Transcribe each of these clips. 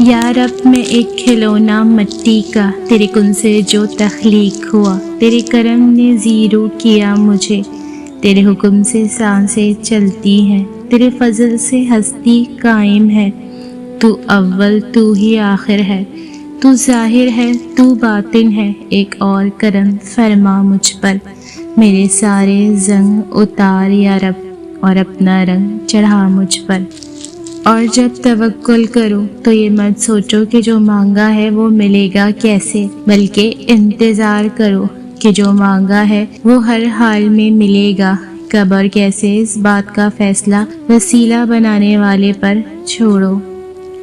या रब मैं एक खिलौना मिट्टी का, तेरे कुन से जो तख्लीक हुआ, तेरे करम ने ज़ीरो किया मुझे, तेरे हुक्म से सांसें चलती हैं, तेरे फजल से हस्ती कायम है। तू अव्वल तू ही आखिर है, तू ज़ाहिर है तू बातिन है, एक और करम फरमा मुझ पर, मेरे सारे जंग उतार या रब, और अपना रंग चढ़ा मुझ पर। और जब तवक्कुल करो तो ये मत सोचो कि जो मांगा है वो मिलेगा कैसे, बल्कि इंतज़ार करो कि जो मांगा है वो हर हाल में मिलेगा। कब और कैसे इस बात का फैसला वसीला बनाने वाले पर छोड़ो।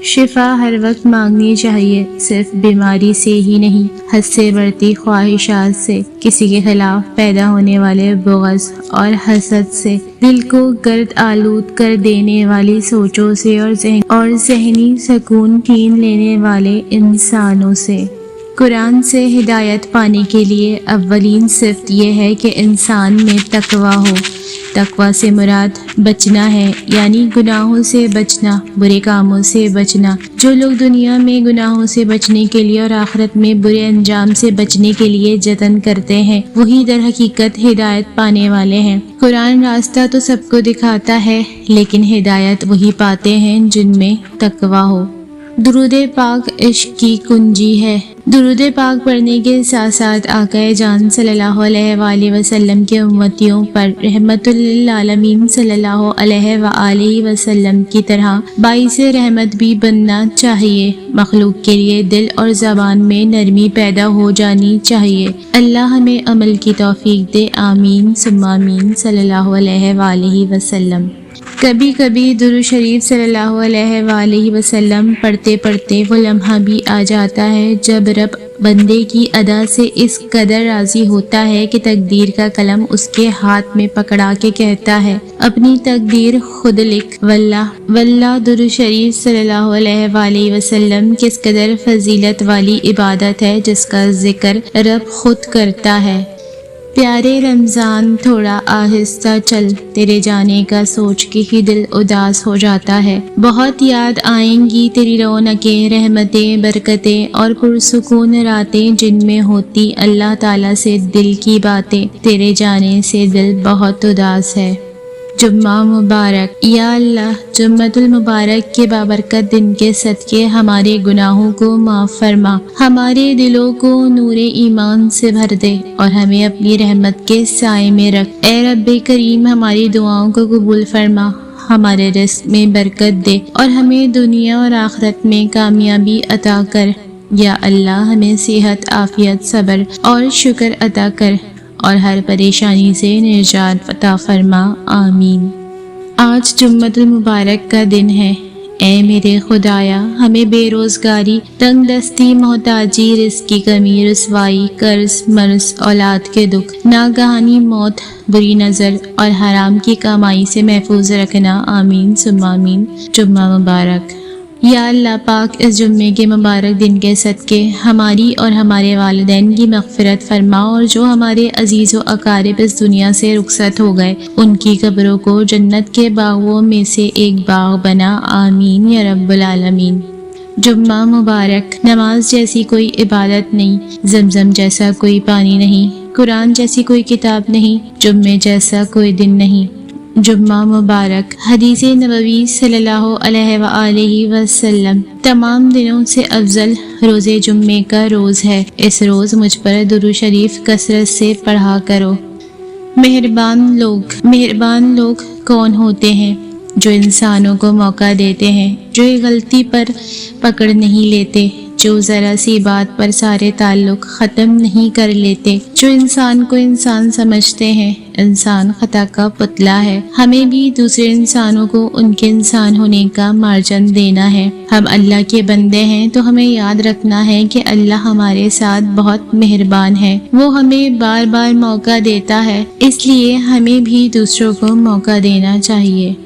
शिफा हर वक्त मांगनी चाहिए, सिर्फ बीमारी से ही नहीं, हद से बढ़ती ख्वाहिशात से, किसी के खिलाफ पैदा होने वाले बुग़्ज़ और हसद से, दिल को गर्द आलूद कर देने वाली सोचों से, और ज़हनी सुकून छीन लेने वाले इंसानों से। कुरान से हिदायत पाने के लिए अव्वलीन सिफ़त यह है कि इंसान में तकवा हो। तकवा से मुराद बचना है, यानी गुनाहों से बचना, बुरे कामों से बचना। जो लोग दुनिया में गुनाहों से बचने के लिए और आखिरत में बुरे अंजाम से बचने के लिए जतन करते हैं, वही दर हकीकत हिदायत पाने वाले हैं। कुरान रास्ता तो सबको दिखाता है, लेकिन हिदायत वही पाते हैं जिनमें तकवा हो। दुरूद पाक इश्क की कुंजी है। दुरूद पाक पढ़ने के साथ साथ आका जान सल्लल्लाहु अलैहि वसल्लम के उम्मतियों पर रहमतुल लिल आलमीन सल्लल्लाहु अलैहि वसल्लम की तरह बाइस रहमत भी बनना चाहिए। मखलूक के लिए दिल और ज़बान में नरमी पैदा हो जानी चाहिए। अल्लाह हमें अमल की तौफीक दे, आमीन सुम्मा आमीन सल्लल्लाहु अलैहि वसल्लम। कभी कभी दुरूद शरीफ सल्लल्लाहु अलैहि वसल्लम पढ़ते पढ़ते वो लम्हा भी आ जाता है जब रब बंदे की अदा से इस कदर राज़ी होता है कि तकदीर का कलम उसके हाथ में पकड़ा के कहता है, अपनी तकदीर खुद लिख। वल्लाह दुरूद शरीफ सल्लल्लाहु अलैहि वसल्लम किस कदर फजीलत वाली इबादत है जिसका जिक्र रब खुद करता है। प्यारे रमज़ान थोड़ा आहिस्ता चल, तेरे जाने का सोच के ही दिल उदास हो जाता है। बहुत याद आएंगी तेरी रौनकें, रहमतें, बरकतें और पुरसुकून रातें जिनमें होती अल्लाह ताला से दिल की बातें। तेरे जाने से दिल बहुत उदास है। जुम्मा मुबारक। या अल्लाह, जुम्मतुल मुबारक के बाबरकत दिन के सदके हमारे गुनाहों को माफ़ फरमा, हमारे दिलों को नूरे ईमान से भर दे और हमें अपनी रहमत के साए में रख। ए रब्बे करीम, हमारी दुआओं को कबूल फरमा, हमारे रिज़्क़ में बरकत दे और हमें दुनिया और आखिरत में कामयाबी अता कर। या अल्लाह, हमें सेहत, आफियत, सब्र और शुक्र अता कर और हर परेशानी से निजात अता फरमा, आमीन। आज जुम्मतुल मुबारक का दिन है। ए मेरे खुदाया, हमें बेरोजगारी, तंग दस्ती, मोहताजी, रिज़्क़ की कमी, रुसवाई, कर्ज, मर्ज, औलाद के दुख, नागहानी मौत, बुरी नज़र और हराम की कमाई से महफूज रखना, आमीन सुम्मा आमीन। जुम्मा मुबारक। या अल्लाह पाक, इस जुम्मे के मुबारक दिन के सदके हमारी और हमारे वालिदैन की मग़फ़िरत फरमा और जो हमारे अजीज़ व अकारिब इस दुनिया से रुखसत हो गए, उनकी कब्रों को जन्नत के बागों में से एक बाग बना, आमीन या रब्बुल आलमीन। जुम्मा मुबारक। नमाज जैसी कोई इबादत नहीं, ज़मज़म जैसा कोई पानी नहीं, कुरान जैसी कोई किताब नहीं, जुम्मे जैसा कोई दिन नहीं। जुम्मा मुबारक। हदीस नबवी सल्लल्लाहु अलैहि वसल्लम, तमाम दिनों से अफजल रोज़े जुम्मे का रोज़ है। इस रोज़ मुझ पर दुरूद शरीफ कसरत से पढ़ा करो। मेहरबान लोग कौन होते हैं? जो इंसानों को मौका देते हैं, जो एक गलती पर पकड़ नहीं लेते, जो ज़रा सी बात पर सारे ताल्लुक ख़त्म नहीं कर लेते, जो इंसान को इंसान समझते हैं। इंसान खता का पुतला है। हमें भी दूसरे इंसानों को उनके इंसान होने का मार्जन देना है। हम अल्लाह के बंदे हैं तो हमें याद रखना है कि अल्लाह हमारे साथ बहुत मेहरबान है। वो हमें बार बार मौका देता है, इसलिए हमें भी दूसरों को मौका देना चाहिए।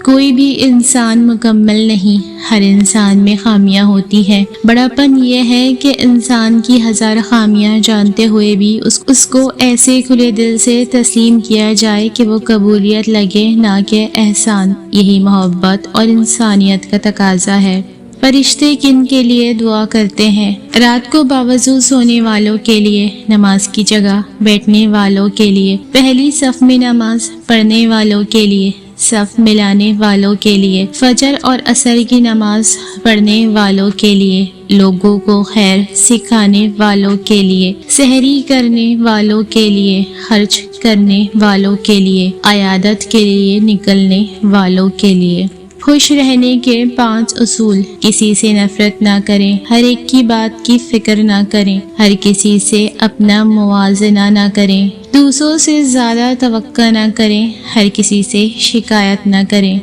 कोई भी इंसान मुकम्मल नहीं, हर इंसान में खामियां होती हैं। बड़ापन यह है कि इंसान की हजार खामियां जानते हुए भी उसको ऐसे खुले दिल से तस्लीम किया जाए कि वो कबूलियत लगे, ना कि एहसान। यही मोहब्बत और इंसानियत का तकाजा है। فرشتے کن کے لیے دعا کرتے ہیں؟ رات کو باوضو سونے والوں کے لیے، نماز کی جگہ بیٹھنے والوں کے لیے، پہلی صف میں نماز پڑھنے والوں کے لیے، صف ملانے والوں کے لیے، فجر اور عصر کی نماز پڑھنے والوں کے لیے، لوگوں کو خیر سکھانے والوں کے لیے، سحری کرنے والوں کے لیے، خرچ کرنے والوں کے لیے، عیادت کے لیے نکلنے والوں کے لیے۔ خوش رہنے کے 5 اصول: کسی سے نفرت نہ کریں، ہر ایک کی بات کی فکر نہ کریں، ہر کسی سے اپنا موازنہ نہ کریں، دوسروں سے زیادہ توقع نہ کریں، ہر کسی سے شکایت نہ کریں۔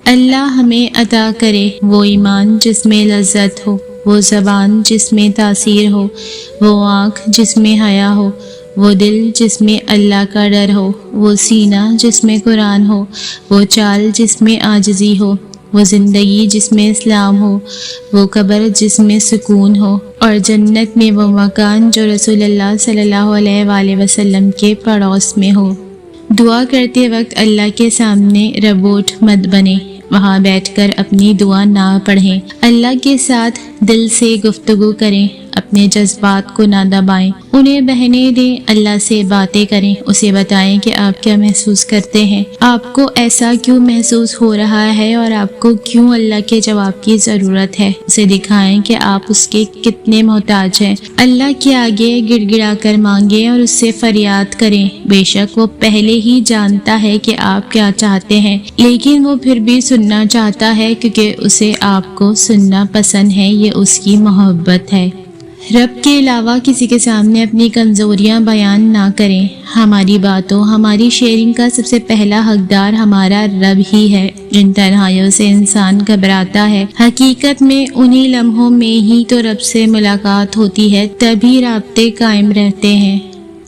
اللہ ہمیں عطا کرے وہ ایمان جس میں لذت ہو، وہ زبان جس میں تاثیر ہو، وہ آنکھ جس میں حیا ہو، وہ دل جس میں اللہ کا ڈر ہو، وہ سینہ جس میں قرآن ہو، وہ چال جس میں عاجزی ہو، وہ زندگی جس میں اسلام ہو، وہ قبر جس میں سکون ہو، اور جنت میں وہ مکان جو رسول اللہ صلی اللہ علیہ وآلہ وسلم کے پڑوس میں ہو۔ دعا کرتے وقت اللہ کے سامنے ربوٹ مت بنے، وہاں بیٹھ کر اپنی دعا نہ پڑھیں۔ اللہ کے ساتھ دل سے گفتگو کریں، اپنے جذبات کو نہ دبائیں، انہیں بہنے دیں، اللہ سے باتیں کریں، اسے بتائیں کہ آپ کیا محسوس کرتے ہیں، آپ کو ایسا کیوں محسوس ہو رہا ہے اور آپ کو کیوں اللہ کے جواب کی ضرورت ہے، اسے دکھائیں کہ آپ اس کے کتنے محتاج ہیں۔ اللہ کے آگے گڑ گڑا کر مانگیں اور اس سے فریاد کریں، بے شک وہ پہلے ہی جانتا ہے کہ آپ کیا چاہتے ہیں، لیکن وہ پھر بھی سننا چاہتا ہے کیونکہ اسے آپ کو سننا پسند ہے، یہ اس کی محبت ہے۔ رب کے علاوہ کسی کے سامنے اپنی کمزوریاں بیان نہ کریں۔ ہماری باتوں، ہماری شیئرنگ کا سب سے پہلا حقدار ہمارا رب ہی ہے۔ جن تنہائیوں سے انسان گھبراتا ہے، حقیقت میں انہی لمحوں میں ہی تو رب سے ملاقات ہوتی ہے، تبھی رابطے قائم رہتے ہیں۔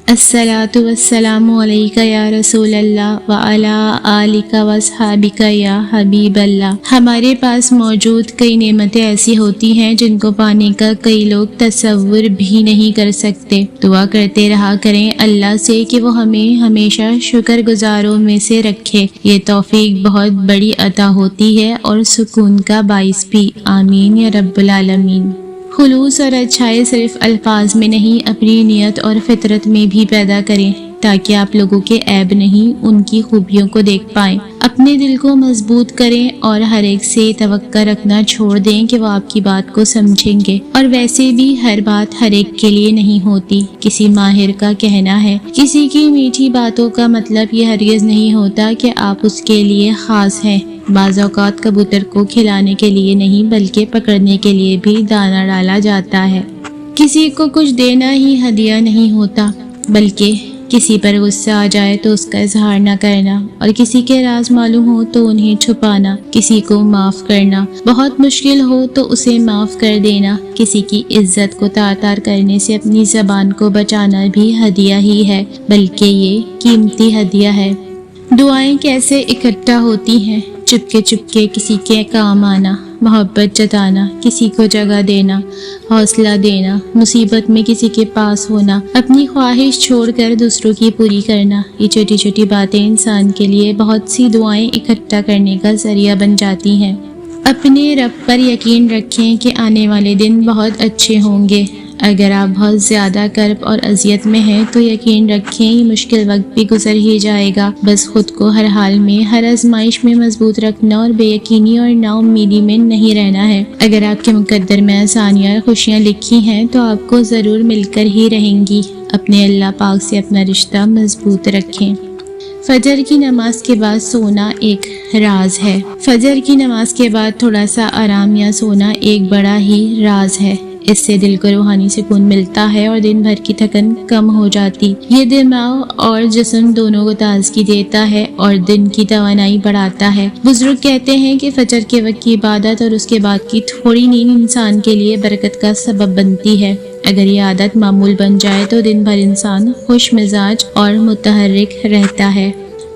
الصلاۃ والسلام علیک یا رسول اللہ وعلی آلک واصحابک یا حبیب اللہ۔ ہمارے پاس موجود کئی نعمتیں ایسی ہوتی ہیں جن کو پانے کا کئی لوگ تصور بھی نہیں کر سکتے۔ دعا کرتے رہا کریں اللہ سے کہ وہ ہمیں ہمیشہ شکر گزاروں میں سے رکھے، یہ توفیق بہت بڑی عطا ہوتی ہے اور سکون کا باعث بھی۔ آمین یا رب العالمین۔ خلوص اور اچھائی صرف الفاظ میں نہیں، اپنی نیت اور فطرت میں بھی پیدا کریں تاکہ آپ لوگوں کے عیب نہیں، ان کی خوبیوں کو دیکھ پائیں۔ اپنے دل کو مضبوط کریں اور ہر ایک سے توقع رکھنا چھوڑ دیں کہ وہ آپ کی بات کو سمجھیں گے، اور ویسے بھی ہر بات ہر ایک کے لیے نہیں ہوتی۔ کسی ماہر کا کہنا ہے، کسی کی میٹھی باتوں کا مطلب یہ ہرگز نہیں ہوتا کہ آپ اس کے لیے خاص ہیں۔ بعض اوقات کبوتر کو کھلانے کے لیے نہیں بلکہ پکڑنے کے لیے بھی دانہ ڈالا جاتا ہے۔ کسی کو کچھ دینا ہی ہدیہ نہیں ہوتا، بلکہ کسی پر غصہ آ جائے تو اس کا اظہار نہ کرنا، اور کسی کے راز معلوم ہو تو انہیں چھپانا، کسی کو معاف کرنا بہت مشکل ہو تو اسے معاف کر دینا، کسی کی عزت کو تار تار کرنے سے اپنی زبان کو بچانا بھی ہدیہ ہی ہے، بلکہ یہ قیمتی ہدیہ ہے۔ دعائیں کیسے اکٹھا ہوتی ہیں؟ چپکے کسی کے کام آنا، محبت جتانا، کسی کو جگہ دینا، حوصلہ دینا، مصیبت میں کسی کے پاس ہونا، اپنی خواہش چھوڑ کر دوسروں کی پوری کرنا، یہ چھوٹی چھوٹی باتیں انسان کے لیے بہت سی دعائیں اکٹھا کرنے کا ذریعہ بن جاتی ہیں۔ اپنے رب پر یقین رکھیں کہ آنے والے دن بہت اچھے ہوں گے۔ اگر آپ بہت زیادہ کرب اور اذیت میں ہیں تو یقین رکھیں یہ مشکل وقت بھی گزر ہی جائے گا، بس خود کو ہر حال میں، ہر آزمائش میں مضبوط رکھنا اور بے یقینی اور نا امیدی میں نہیں رہنا ہے۔ اگر آپ کے مقدر میں آسانیاں اور خوشیاں لکھی ہیں تو آپ کو ضرور مل کر ہی رہیں گی۔ اپنے اللہ پاک سے اپنا رشتہ مضبوط رکھیں۔ فجر کی نماز کے بعد سونا ایک راز ہے۔ فجر کی نماز کے بعد تھوڑا سا آرام یا سونا ایک بڑا ہی راز ہے۔ اس سے دل کو روحانی سکون ملتا ہے اور دن بھر کی تھکن کم ہو جاتی۔ یہ دماغ اور جسم دونوں کو تازگی دیتا ہے اور دن کی توانائی بڑھاتا ہے۔ بزرگ کہتے ہیں کہ فجر کے وقت کی عبادت اور اس کے بعد کی تھوڑی نیند انسان کے لیے برکت کا سبب بنتی ہے۔ اگر یہ عادت معمول بن جائے تو دن بھر انسان خوش مزاج اور متحرک رہتا ہے۔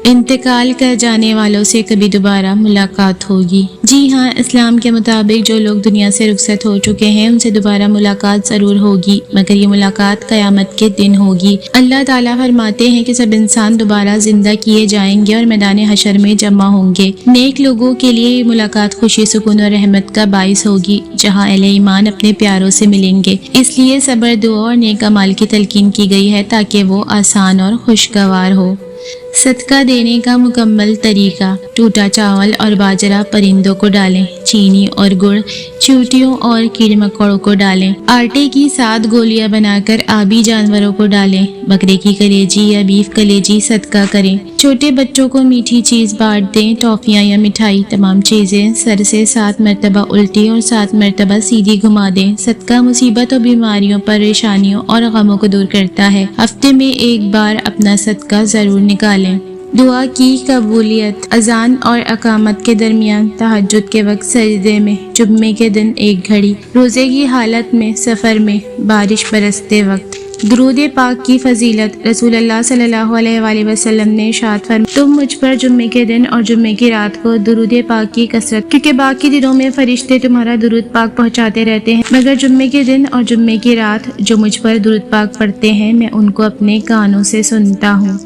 इंतकाल कर जाने वालों से कभी दोबारा मुलाकात होगी। जी हाँ, इस्लाम के मुताबिक जो लोग दुनिया से रुखसत हो चुके हैं उनसे दोबारा मुलाकात जरूर होगी, मगर ये मुलाकात क़यामत के दिन होगी। अल्लाह ताला फरमाते हैं कि सब इंसान दोबारा जिंदा किए जाएंगे और मैदान हशर में जमा होंगे। नेक लोगों के लिए ये मुलाकात खुशी, सुकून और रहमत का बाइस होगी, जहाँ अहले ईमान अपने प्यारों से मिलेंगे। इसलिए सब्र, दुआ और नेक अमाल की तलकीन की गई है ताकि वो आसान और खुशगवार हो। सदका देने का मुकम्मल तरीका। टूटा चावल और बाजरा परिंदों को डालें। चीनी और गुड़ चींटियों और कीड़े मकोड़ों को डालें। आटे की 7 गोलियां बनाकर आबी जानवरों को डालें। बकरे की कलेजी या बीफ कलेजी सदका करें। छोटे बच्चों को मीठी चीज बांट दें, टॉफियां या मिठाई। तमाम चीजें सर से 7 मरतबा उल्टी और 7 मरतबा सीधी घुमा दें। सदका मुसीबत और बीमारियों, परेशानियों और गमों को दूर करता है। हफ्ते में एक बार अपना सदका जरूर निकालें। दुआ की कबूलियत। अजान और अकामत के दरमियान, तहज्जुद के वक्त सजदे में, जुम्मे के दिन 1 घड़ी, रोजे की हालत में, सफर में, बारिश बरसते वक्त। दुरूद पाक की फजीलत। रसूलुल्लाह सल्लल्लाहु अलैहि वसल्लम ने इरशाद फरमाया, तुम मुझ पर जुम्मे के दिन और जुम्मे की रात को दुरूद पाक की कसरत, क्योंकि बाकी दिनों में फरिश्ते तुम्हारा दुरूद पाक पहुंचाते रहते हैं, मगर जुम्मे के दिन और जुम्मे की रात जो मुझ पर दुरूद पाक पढ़ते हैं मैं उनको अपने कानों से सुनता हूँ।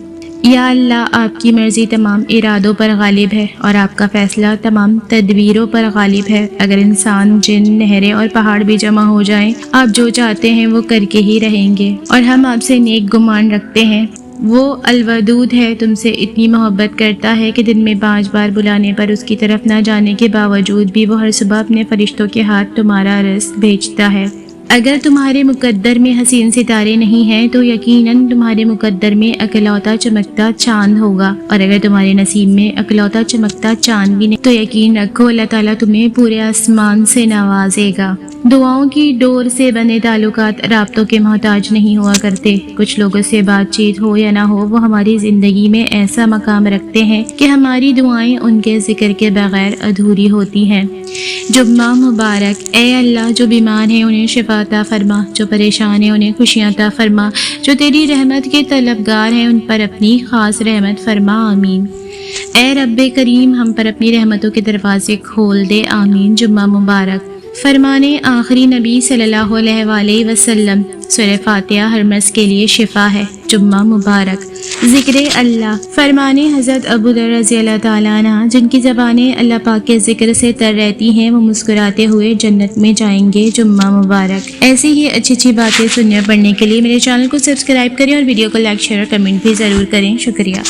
या अल्लाह, आपकी मर्जी तमाम इरादों पर गालिब है और आपका फैसला तमाम तदबीरों पर गालिब है। अगर इंसान, जिन, नहरें और पहाड़ भी जमा हो जाएं, आप जो चाहते हैं वो करके ही रहेंगे। और हम आपसे नेक गुमान रखते हैं। वो अलवदूद है, तुमसे इतनी मोहब्बत करता है कि दिन में 5 बार बुलाने पर उसकी तरफ न जाने के बावजूद भी वो हर सुबह अपने फरिश्तों के हाथ तुम्हारा रज़्क भेजता है। अगर तुम्हारे मुकद्दर में हसीन सितारे नहीं हैं तो यकीनन तुम्हारे मुकद्दर में अकलौता चमकता चांद होगा, और अगर तुम्हारे नसीब में अकलौता चमकता चांद भी नहीं तो यकीन रखो अल्लाह ताला तुम्हें पूरे आसमान से नवाजेगा। दुआओं की डोर से बने ताल्लुकात राब्तों के मोहताज नहीं हुआ करते। कुछ लोगों से बातचीत हो या ना हो, वो हमारी जिंदगी में ऐसा मकाम रखते हैं कि हमारी दुआएं उनके जिक्र के बगैर अधूरी होती हैं। जुम्मा मुबारक। ए अल्लाह, जो बीमार हैं उन्हें शिफा अता फरमा, जो परेशान हैं उन्हें खुशियां अता फरमा, जो तेरी रहमत के तलबगार हैं उन पर अपनी खास रहमत फरमा। आमीन। ए रब्बे करीम, हम पर अपनी रहमतों के दरवाजे खोल दे। आमीन। जुम्मा मुबारक। फरमाने आखिरी नबी सल्लल्लाहु अलैहि वसल्लम, सूरह फातिहा हर मर्ज़ के लिए शिफा है। जुम्मा मुबारक। ज़िक्र अल्लाह। फरमाने हज़रत अबू दर रज़ी अल्लाह ताला अन्हा, जिनकी ज़बानें अल्लाह पाक के ज़िक्र से तर रहती हैं, वो मुस्कुराते हुए जन्नत में जाएंगे। जुम्मा मुबारक। ऐसी ही अच्छी अच्छी बातें सुनने और पढ़ने के लिए मेरे चैनल को सब्सक्राइब करें और वीडियो को लाइक, शेयर और कमेंट भी ज़रूर करें। शुक्रिया।